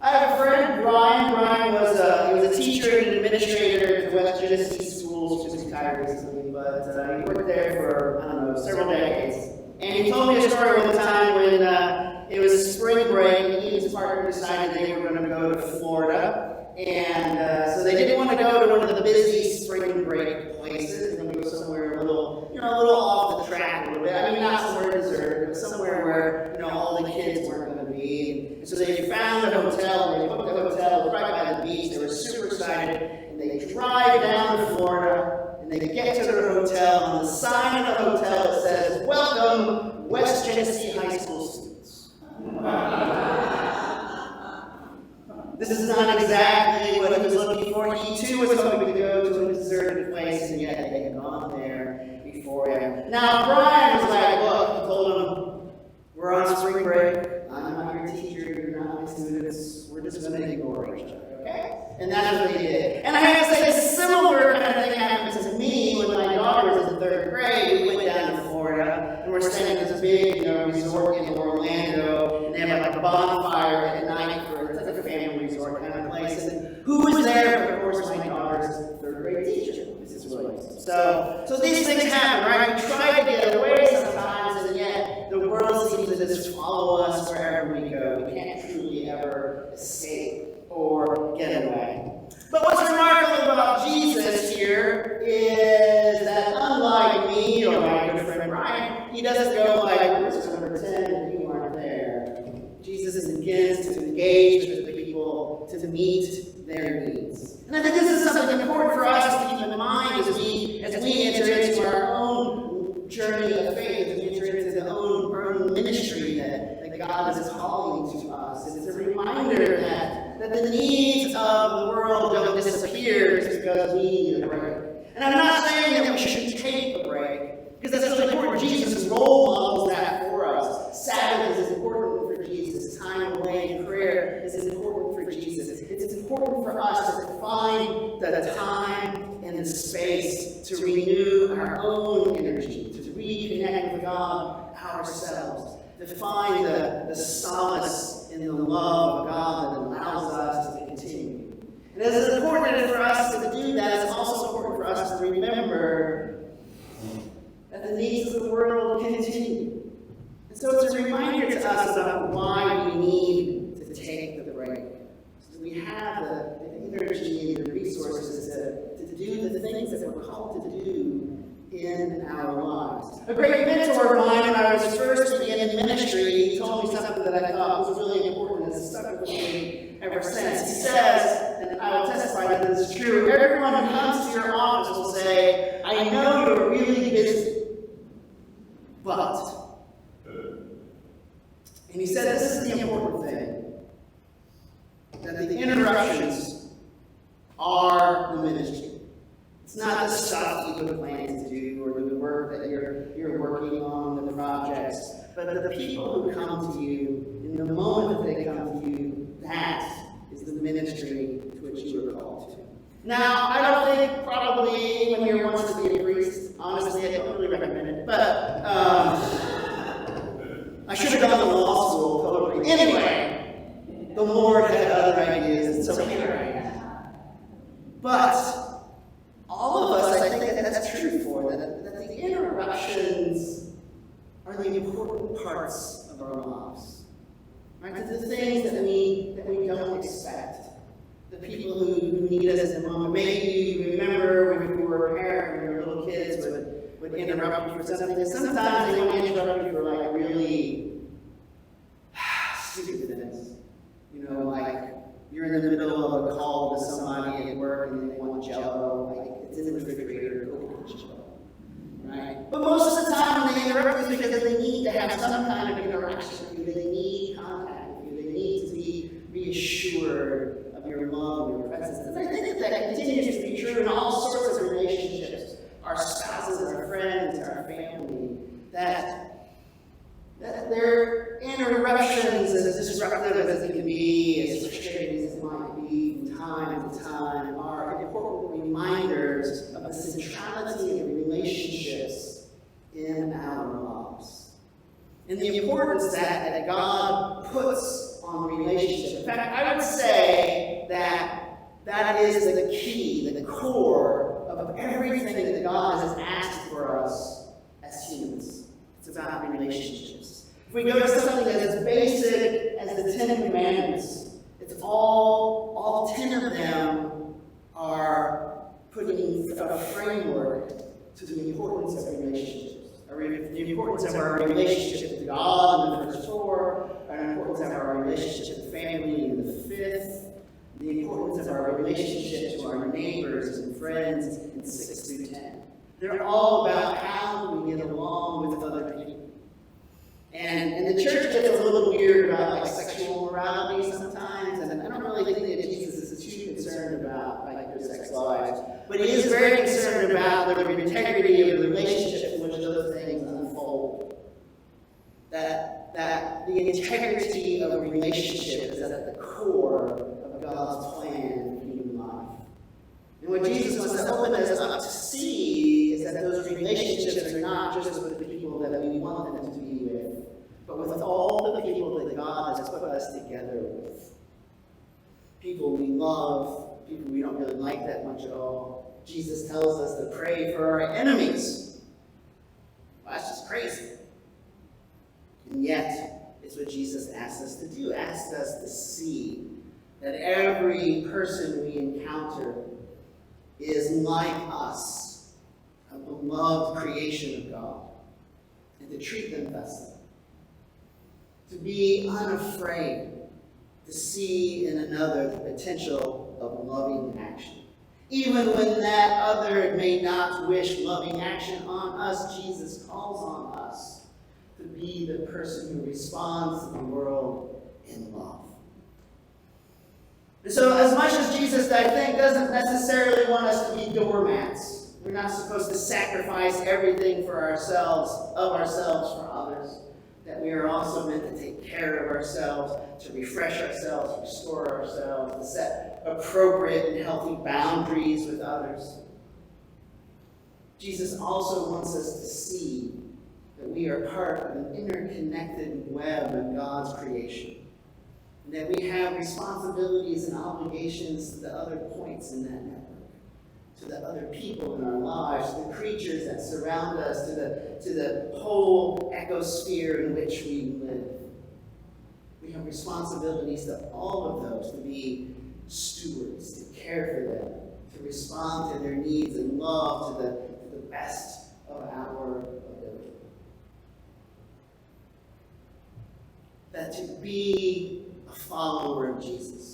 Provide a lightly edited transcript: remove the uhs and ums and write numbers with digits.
I have a friend, Brian. Brian was a teacher and an administrator at the West Genesee Schools, just retired recently, but he worked there for, I don't know, several decades. And he told me a story one time when it was spring break, and he and his partner decided they were going to go to Florida. And so they didn't want to go to one of the busy spring break places. They wanted to go somewhere a little off the track a little bit. I mean, not somewhere deserted, but somewhere where, all the kids weren't going to be. And so they found a hotel, and they booked the hotel. It was right by the beach. They were super excited. And they drive down to Florida, and they get to their hotel. And on the sign of the hotel, it says, "Welcome, West Genesee High School students." This is not exactly what he was looking for. He too was hoping to go to a deserted place, and yet they had gone there before him. Now, Brian was like, "Look," he told him, "we're on spring break. I'm not your teacher. You're not my students. We're just going to ignore each other, okay?" And that's what they did. And I have to say, a similar kind of thing happened to me when my daughter was in third grade. We went down to Florida, and we're staying at this big resort in Orlando, and they have like a bonfire at night for it's like a family resort kind of place. And who was there? But of course, my daughter's third grade teacher, Mrs. Williams. So these things happen, right? We try to get away sometimes, and yet the world seems to just follow us wherever we go. We can't truly ever escape or get away. But what's remarkable about Jesus here is that unlike me or my good friend Brian, he doesn't go like, "We're just going to pretend that you aren't there." Jesus begins to engage with the people to meet their needs. And I think this is something important for us to keep in mind as we enter into our own journey of faith, as we enter into our own ministry that God is calling to us. And it's a reminder that the needs of the world don't disappear just because we need a break. And I'm not saying that we should take a break, because that's really important. Jesus role models that for us. Sabbath is important for Jesus. Time away in prayer is important for Jesus. It's important for us to find the time and the space to renew our own energy, to reconnect with God ourselves, to find the solace in the love of God that allows us to continue. And as it's important for us to do that, it's also important for us to remember that the needs of the world continue. And so it's a reminder to us about why we need to take the break. So we have the energy and the resources to do the things that we're called to do in our lives. A great mentor of mine when I was first beginning ministry, he told me something that I thought was really important and has stuck with me ever since. He says, and I will testify that this is true, everyone who comes to your office will say, "I know you're really busy, but..." And he said this is the important thing, that the interruptions are the ministry. It's not the stuff that you have planned to do or the work that you're working on, the projects, but the people who come to you, in the moment that they come to you, that is the ministry to which you are called to. Now, I don't think probably when you want to be a priest, honestly, I don't really recommend it, but I should have gone to law school, totally. Anyway, the Lord had other ideas, and so here I am. But all of us, I think that's true for, that the interruptions are the important parts of our lives. Right? The things that we don't expect. The people who need us in the moment. Maybe you remember when you were a parent, when your little kids would interrupt you for something. And sometimes they would interrupt you for like really stupid things. Like you're in the middle of a call to somebody at work and they want Jell-O, like it's in the refrigerator, open Jell-O, right? But most of the time when they interrupt is because they need to have some kind of interaction with you. They need contact with you. They need to be reassured of your love, your presence. And I think that continues to be true in all sorts of relationships, our spouses, our friends, our family, that their interruptions, as disruptive as it can be, as frustrating as it might be from time to time, are important reminders of the centrality of relationships in our lives. And the importance that God puts on relationships. In fact, I would say that is the key, the core of everything that God has asked for us as humans. It's about relationships. If we go to something that's as basic as the Ten Commandments, it's all 10 of them are putting a framework to the importance of relationships. The importance of our relationship to God in the first 4, the importance of our relationship to family in the 5th, the importance of our relationship to our neighbors and friends in 6 through 10. They're all about how we get along with other people. And the church gets a little weird about sexual morality sometimes, and I don't really think that Jesus is too concerned about their sex lives, but he is very concerned about the integrity of the relationship in which those things unfold. That the integrity of a relationship is at the core of God's plan for human life. And what Jesus wants to open us up to see is that those relationships are not just with the people that we want them to be with, but with all the people that God has put us together with. People we love, people we don't really like that much at all. Jesus tells us to pray for our enemies. Well, that's just crazy. And yet, it's what Jesus asks us to do, asks us to see that every person we encounter is like us, a beloved creation of God, and to treat them thusly. To be unafraid to see in another the potential of loving action. Even when that other may not wish loving action on us, Jesus calls on us to be the person who responds to the world in love. And so as much as Jesus, I think, doesn't necessarily want us to be doormats, we're not supposed to sacrifice everything for ourselves, of ourselves for others, that we are also meant to take care of ourselves, to refresh ourselves, restore ourselves, to set appropriate and healthy boundaries with others. Jesus also wants us to see that we are part of an interconnected web of God's creation, and that we have responsibilities and obligations to the other points in that network, to the other people in our lives, to the creatures that surround us, to the whole ecosphere in which we live. We have responsibilities to all of those, to be stewards, to care for them, to respond to their needs and love to the best of our ability. That to be a follower of Jesus